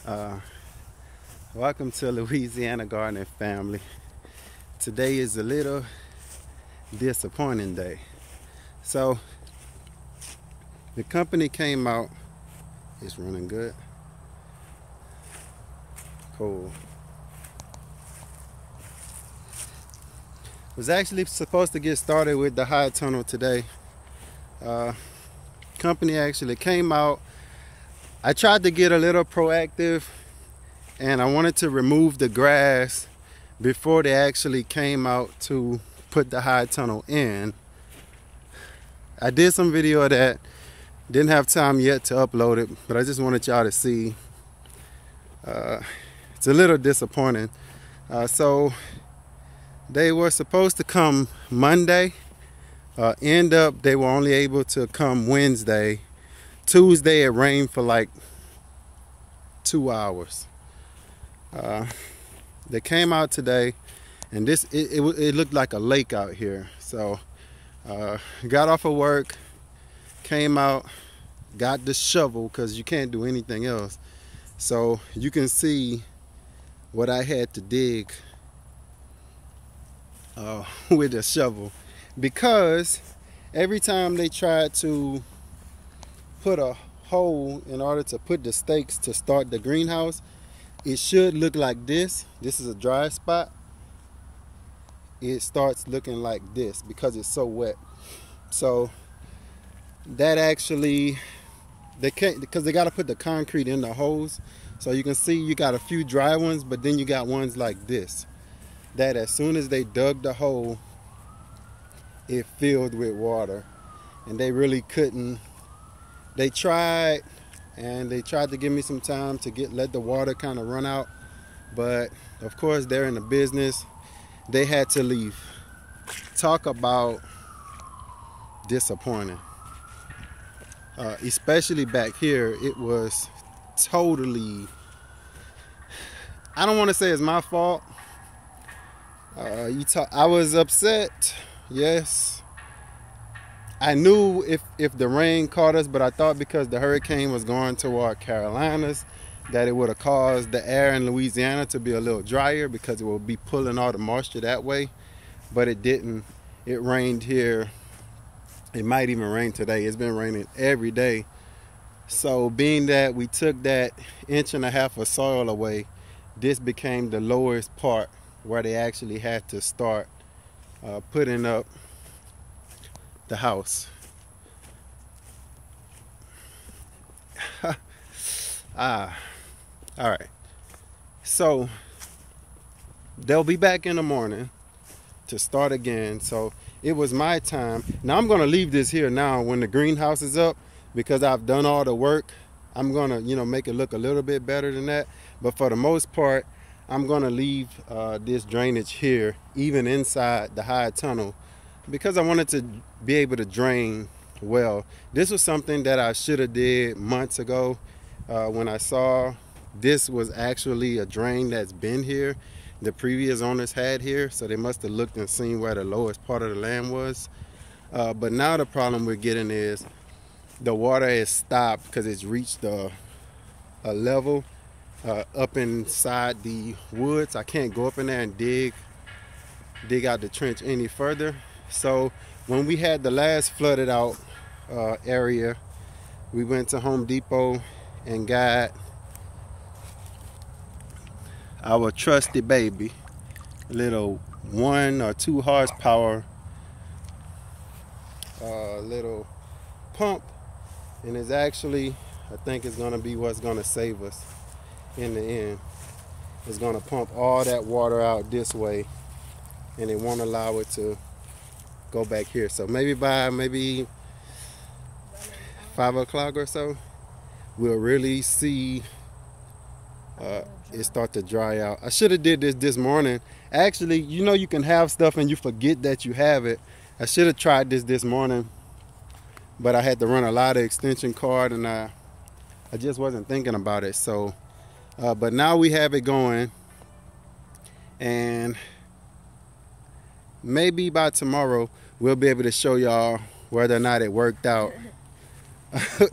Uh, Welcome to Louisiana Gardening family. Today is a little disappointing day. So the company came out. It's running good. Cool. Was actually supposed to get started with the high tunnel today. Company actually came out. I tried to get a little proactive and I wanted to remove the grass before they actually came out to put the high tunnel in. I did some video of that. Didn't have time yet to upload it, but I just wanted y'all to see. It's a little disappointing. So they were supposed to come Monday. End up they were only able to come Wednesday. Tuesday it rained for like 2 hours. They came out today, and it looked like a lake out here. So got off of work, came out, got the shovel because you can't do anything else. So you can see what I had to dig with a shovel, because every time they tried to put a hole in order to put the stakes to start the greenhouse, it should look like this. This is a dry spot. It starts looking like this because it's so wet. So that actually, they can't, because they got to put the concrete in the holes. So you can see you got a few dry ones, but then you got ones like this, that as soon as they dug the hole, it filled with water, and they really couldn't. They tried, and they tried to give me some time to let the water kind of run out, but of course they're in the business. They had to leave. Talk about disappointing. Especially back here, it was totally, I don't want to say it's my fault. I was upset, yes. I knew if the rain caught us, but I thought because the hurricane was going toward Carolinas that it would have caused the air in Louisiana to be a little drier, because it would be pulling all the moisture that way. But it didn't. It rained here. It might even rain today. It's been raining every day. So being that we took that 1.5 inches of soil away, this became the lowest part where they actually had to start putting up the house. All right. So they'll be back in the morning to start again. So it was my time. Now I'm gonna leave this here now when the greenhouse is up, because I've done all the work. I'm gonna, make it look a little bit better than that. But for the most part, I'm gonna leave this drainage here, even inside the high tunnel, because I wanted to be able to drain well. This was something that I should have did months ago. When I saw this was actually a drain that's been here, the previous owners had here, so they must have looked and seen where the lowest part of the land was. But now the problem we're getting is the water has stopped because it's reached a level up inside the woods. I can't go up in there and dig out the trench any further. So when we had the last flooded out area, we went to Home Depot and got our trusty baby, little 1 or 2 horsepower little pump, and it's actually, I think it's gonna be what's gonna save us in the end. It's gonna pump all that water out this way, and it won't allow it to go back here. So maybe by 5 o'clock or so, we'll really see it start to dry out. I should have did this morning. Actually, you can have stuff and you forget that you have it. I should have tried this morning, but I had to run a lot of extension cord, and I just wasn't thinking about it. So but now we have it going, and maybe by tomorrow we'll be able to show y'all whether or not it worked out.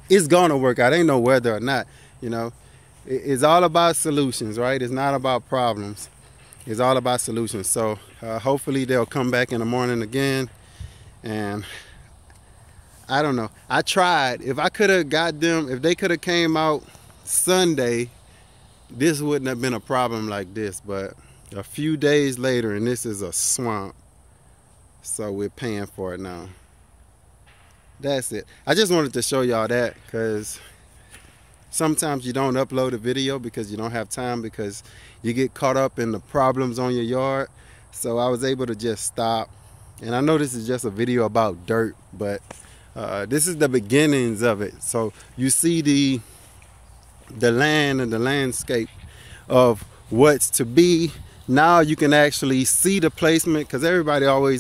It's gonna work out. Ain't no whether or not, it's all about solutions, right? It's not about problems. It's all about solutions. So hopefully they'll come back in the morning again. And I don't know. I tried. If I could have got them, if they could have came out Sunday, this wouldn't have been a problem like this. But a few days later, and this is a swamp. So we're paying for it now. That's it. I just wanted to show y'all that because sometimes you don't upload a video because you don't have time, because you get caught up in the problems on your yard. So I was able to just stop. And I know this is just a video about dirt, but this is the beginnings of it. So you see the land and the landscape of what's to be. Now you can actually see the placement, because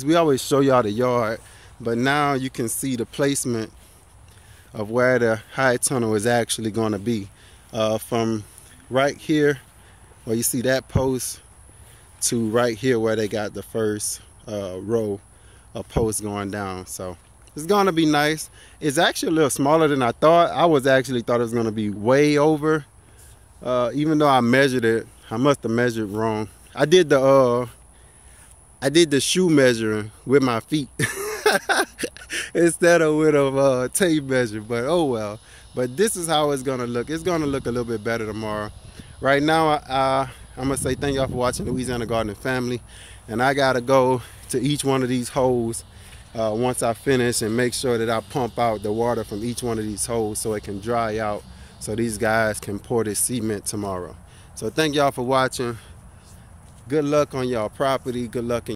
we always show y'all the yard, but now you can see the placement of where the high tunnel is actually going to be. From right here where you see that post to right here where they got the first row of posts going down. So it's going to be nice. It's actually a little smaller than I thought. I thought it was going to be way over. Even though I measured it, I must have measured wrong. I did the shoe measuring with my feet instead of with a tape measure, but oh well. But this is how it's gonna look. It's gonna look a little bit better tomorrow. Right now, I'm gonna say thank y'all for watching Louisiana Gardening Family, and I gotta go to each one of these holes once I finish and make sure that I pump out the water from each one of these holes so it can dry out, so these guys can pour this cement tomorrow. So thank y'all for watching. Good luck on y'all property. Good luck in